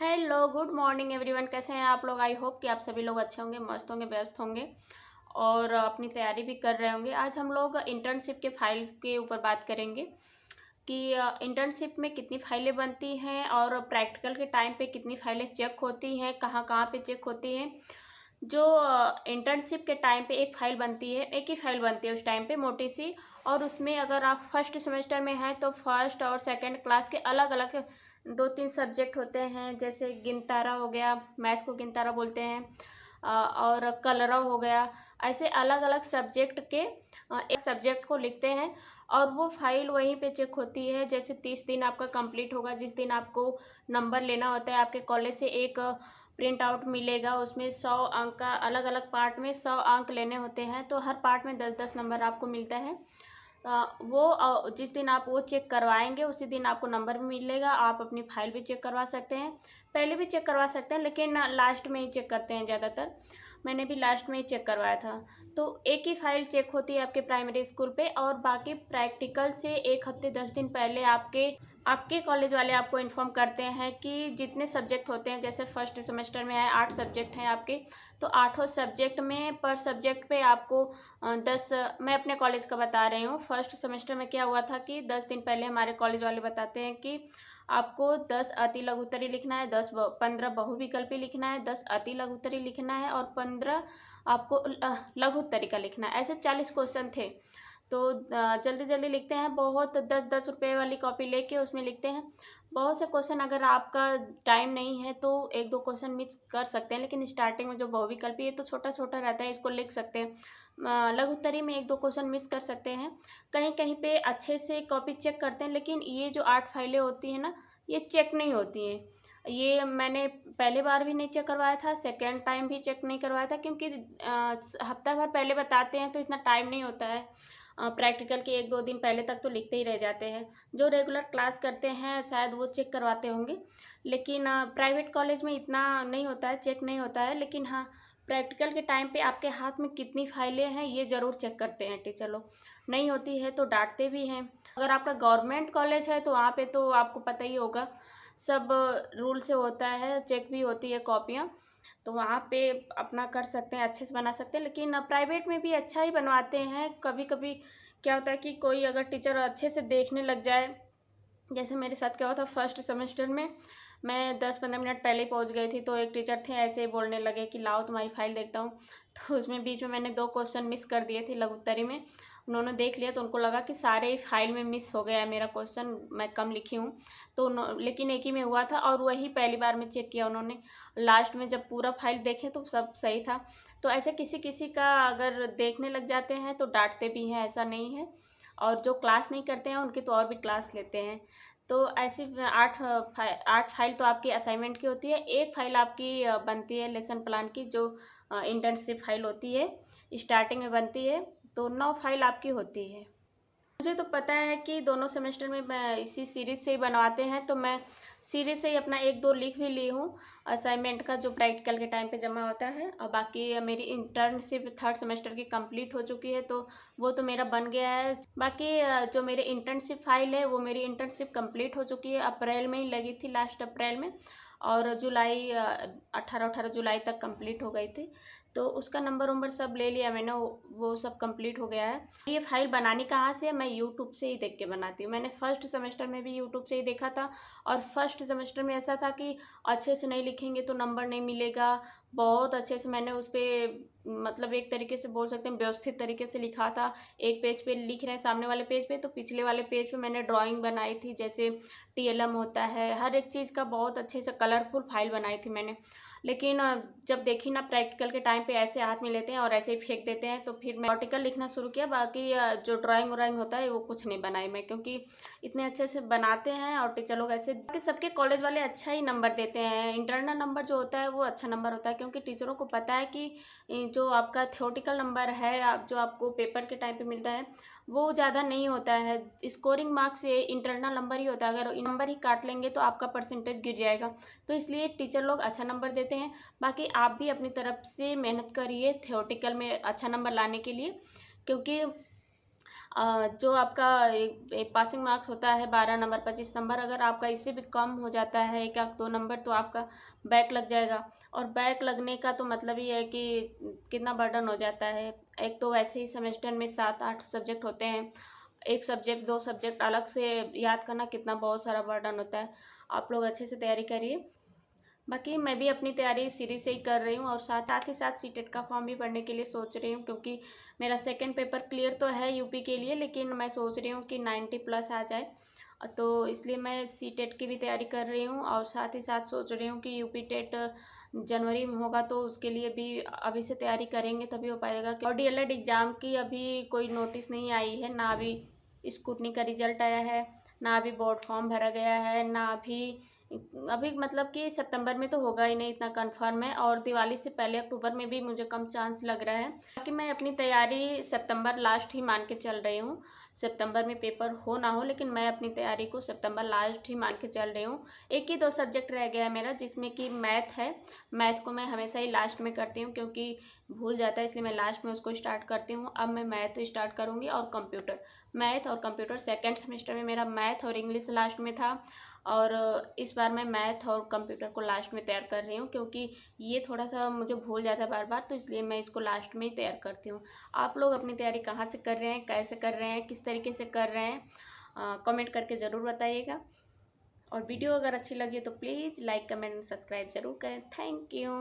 Hello, good morning everyone. कैसे हैं आप लोग? आई होप कि आप सभी लोग अच्छे होंगे, मस्त होंगे, व्यस्त होंगे और अपनी तैयारी भी कर रहे होंगे। आज हम लोग इंटर्नशिप के फाइल के ऊपर बात करेंगे कि इंटर्नशिप में कितनी फाइलें बनती हैं और प्रैक्टिकल के टाइम पे कितनी फाइलें चेक होती हैं, कहाँ कहाँ पे चेक होती हैं। जो इंटर्नशिप के टाइम पे एक फ़ाइल बनती है, एक ही फ़ाइल बनती है उस टाइम पे मोटी सी, और उसमें अगर आप फर्स्ट सेमेस्टर में हैं तो फर्स्ट और सेकंड क्लास के अलग अलग 2-3 सब्जेक्ट होते हैं। जैसे गिनतारा हो गया, मैथ को गिनतारा बोलते हैं, और कलरव हो गया। ऐसे अलग अलग सब्जेक्ट के एक सब्जेक्ट को लिखते हैं और वो फाइल वहीं पे चेक होती है। जैसे 30 दिन आपका कंप्लीट होगा, जिस दिन आपको नंबर लेना होता है, आपके कॉलेज से एक प्रिंट आउट मिलेगा, उसमें 100 अंक का अलग अलग पार्ट में 100 अंक लेने होते हैं, तो हर पार्ट में 10-10 नंबर आपको मिलता है। जिस दिन आप वो चेक करवाएंगे उसी दिन आपको नंबर भी मिलेगा। आप अपनी फाइल भी चेक करवा सकते हैं, पहले भी चेक करवा सकते हैं, लेकिन लास्ट में ही चेक करते हैं ज़्यादातर। मैंने भी लास्ट में ही चेक करवाया था। तो एक ही फाइल चेक होती है आपके प्राइमरी स्कूल पे, और बाकी प्रैक्टिकल से एक हफ्ते 10 दिन पहले आपके आपके कॉलेज वाले आपको इन्फॉर्म करते हैं कि जितने सब्जेक्ट होते हैं, जैसे फर्स्ट सेमेस्टर में है 8 सब्जेक्ट हैं आपके, तो आठों सब्जेक्ट में पर सब्जेक्ट पे आपको 10, मैं अपने कॉलेज का बता रही हूँ। फर्स्ट सेमेस्टर में क्या हुआ था कि 10 दिन पहले हमारे कॉलेज वाले बताते हैं कि आपको 10 अति लघु उत्तरी लिखना है, 15 बहुविकल्पी लिखना है, 10 अति लघु उत्तरी लिखना है और 15 आपको लघु उत्तरी का लिखना है। ऐसे 40 क्वेश्चन थे। तो जल्दी जल्दी लिखते हैं, बहुत 10-10 रुपये वाली कॉपी लेके उसमें लिखते हैं बहुत से क्वेश्चन। अगर आपका टाइम नहीं है तो 1-2 क्वेश्चन मिस कर सकते हैं, लेकिन स्टार्टिंग में जो बहुविकल्पी है तो छोटा छोटा रहता है, इसको लिख सकते हैं। लघु उत्तरी में 1-2 क्वेश्चन मिस कर सकते हैं, कहीं कहीं पे अच्छे से कॉपी चेक करते हैं। लेकिन ये जो 8 फाइलें होती हैं ना, ये चेक नहीं होती हैं। ये मैंने पहले बार भी नहीं चेक करवाया था, सेकेंड टाइम भी चेक नहीं करवाया था, क्योंकि हफ्ता भर पहले बताते हैं तो इतना टाइम नहीं होता है। प्रैक्टिकल के 1-2 दिन पहले तक तो लिखते ही रह जाते हैं। जो रेगुलर क्लास करते हैं शायद वो चेक करवाते होंगे, लेकिन प्राइवेट कॉलेज में इतना नहीं होता है, चेक नहीं होता है। लेकिन हाँ, प्रैक्टिकल के टाइम पे आपके हाथ में कितनी फाइलें हैं ये ज़रूर चेक करते हैं टीचर लोग। नहीं होती है तो डांटते भी हैं। अगर आपका गवर्नमेंट कॉलेज है तो वहाँ पे तो आपको पता ही होगा, सब रूल से होता है, चेक भी होती है कॉपियाँ, तो वहाँ पे अपना कर सकते हैं, अच्छे से बना सकते हैं। लेकिन प्राइवेट में भी अच्छा ही बनवाते हैं। कभी कभी क्या होता है कि कोई अगर टीचर अच्छे से देखने लग जाए, जैसे मेरे साथ क्या हुआ था फर्स्ट सेमेस्टर में, मैं 10-15 मिनट पहले ही पहुंच गई थी, तो एक टीचर थे ऐसे ही बोलने लगे कि लाओ तुम्हारी फाइल देखता हूँ। तो उसमें बीच में मैंने 2 क्वेश्चन मिस कर दिए थे लघु उत्तरी में। उन्होंने देख लिया तो उनको लगा कि सारे ही फाइल में मिस हो गया है मेरा क्वेश्चन, मैं कम लिखी हूँ। तो लेकिन एक ही में हुआ था और वही पहली बार में चेक किया उन्होंने। लास्ट में जब पूरा फाइल देखे तो सब सही था। तो ऐसे किसी किसी का अगर देखने लग जाते हैं तो डांटते भी हैं, ऐसा नहीं है। और जो क्लास नहीं करते हैं उनकी तो और भी क्लास लेते हैं। तो ऐसी 8 फाइल तो आपकी असाइनमेंट की होती है, एक फाइल आपकी बनती है लेसन प्लान की, जो इंटर्नशिप फाइल होती है, स्टार्टिंग में बनती है। तो 9 फाइल आपकी होती है। मुझे तो पता है कि दोनों सेमेस्टर में मैं इसी सीरीज़ से ही बनवाते हैं, तो मैं सीरीज़ से ही अपना 1-2 लिख भी ली हूँ असाइनमेंट का, जो प्रैक्टिकल के टाइम पे जमा होता है। और बाकी मेरी इंटर्नशिप थर्ड सेमेस्टर की कंप्लीट हो चुकी है, तो वो तो मेरा बन गया है। बाकी जो मेरे इंटर्नशिप फाइल है वो मेरी इंटर्नशिप कंप्लीट हो चुकी है, अप्रैल में ही लगी थी, लास्ट अप्रैल में, और जुलाई 18 जुलाई तक कंप्लीट हो गई थी। तो उसका नंबर वंबर सब ले लिया मैंने, वो सब कंप्लीट हो गया है। ये फाइल बनानी कहाँ से है? मैं यूट्यूब से ही देख के बनाती हूँ। मैंने फर्स्ट सेमेस्टर में भी यूट्यूब से ही देखा था, और फर्स्ट सेमेस्टर में ऐसा था कि अच्छे से नहीं लिखेंगे तो नंबर नहीं मिलेगा। बहुत अच्छे से मैंने उस पर, मतलब एक तरीके से बोल सकते हैं व्यवस्थित तरीके से लिखा था। एक पेज पे लिख रहे हैं सामने वाले पेज पे, तो पिछले वाले पेज पे मैंने ड्राइंग बनाई थी, जैसे टीएलएम होता है, हर एक चीज़ का बहुत अच्छे से कलरफुल फाइल बनाई थी मैंने। लेकिन जब देखी ना प्रैक्टिकल के टाइम पे ऐसे हाथ में लेते हैं और ऐसे ही फेंक देते हैं, तो फिर मैं आर्टिकल लिखना शुरू किया। बाकी जो ड्राइंग व्राइंग होता है वो कुछ नहीं बनाई मैं, क्योंकि इतने अच्छे से बनाते हैं और टीचर लोग ऐसे कि सबके कॉलेज वाले अच्छा ही नंबर देते हैं। इंटरनल नंबर जो होता है वो अच्छा नंबर होता है, क्योंकि टीचरों को पता है कि जो आपका थ्योरेटिकल नंबर है, जो आपको पेपर के टाइम पे मिलता है, वो ज़्यादा नहीं होता है। स्कोरिंग मार्क्स ये इंटरनल नंबर ही होता है, अगर नंबर ही काट लेंगे तो आपका परसेंटेज गिर जाएगा। तो इसलिए टीचर लोग अच्छा नंबर देते हैं। बाकी आप भी अपनी तरफ से मेहनत करिए थ्योरेटिकल में अच्छा नंबर लाने के लिए, क्योंकि जो आपका पासिंग मार्क्स होता है 12 नंबर 25 नंबर, अगर आपका इससे भी कम हो जाता है 1 या 2 नंबर तो आपका बैक लग जाएगा। और बैक लगने का तो मतलब ये है कि कितना बर्डन हो जाता है। एक तो वैसे ही सेमेस्टर में 7-8 सब्जेक्ट होते हैं, एक सब्जेक्ट 2 सब्जेक्ट अलग से याद करना कितना बहुत सारा बर्डन होता है। आप लोग अच्छे से तैयारी करिए। बाकी मैं भी अपनी तैयारी सीरीज से ही कर रही हूँ और साथ ही साथ सीटेट का फॉर्म भी भरने के लिए सोच रही हूँ, क्योंकि मेरा सेकंड पेपर क्लियर तो है यूपी के लिए, लेकिन मैं सोच रही हूँ कि 90 प्लस आ जाए। तो इसलिए मैं सीटेट की भी तैयारी कर रही हूँ और साथ ही साथ सोच रही हूँ कि यूपी टेट जनवरी में होगा तो उसके लिए भी अभी से तैयारी करेंगे तभी हो पाएगा। और डीएलएड एग्ज़ाम की अभी कोई नोटिस नहीं आई है, ना अभी स्कूटनी का रिजल्ट आया है, ना अभी बोर्ड फॉर्म भरा गया है, ना अभी मतलब कि सितंबर में तो होगा ही नहीं, इतना कंफर्म है। और दिवाली से पहले अक्टूबर में भी मुझे कम चांस लग रहा है। बाकी मैं अपनी तैयारी सितंबर लास्ट ही मान के चल रही हूँ। सितंबर में पेपर हो ना हो, लेकिन मैं अपनी तैयारी को सितंबर लास्ट ही मान के चल रही हूँ। एक ही 2 सब्जेक्ट रह गया है मेरा, जिसमें कि मैथ है। मैथ को मैं हमेशा ही लास्ट में करती हूँ क्योंकि भूल जाता है, इसलिए मैं लास्ट में उसको स्टार्ट करती हूँ। अब मैं मैथ स्टार्ट करूँगी और कंप्यूटर। मैथ और कंप्यूटर सेकेंड सेमेस्टर में मेरा मैथ और इंग्लिश लास्ट में था, और इस बार मैं मैथ और कंप्यूटर को लास्ट में तैयार कर रही हूँ क्योंकि ये थोड़ा सा मुझे भूल जाता है बार बार, तो इसलिए मैं इसको लास्ट में ही तैयार करती हूँ। आप लोग अपनी तैयारी कहाँ से कर रहे हैं, कैसे कर रहे हैं, किस तरीके से कर रहे हैं, कमेंट करके ज़रूर बताइएगा। और वीडियो अगर अच्छी लगी तो प्लीज़ लाइक कमेंट सब्सक्राइब ज़रूर करें। Thank you.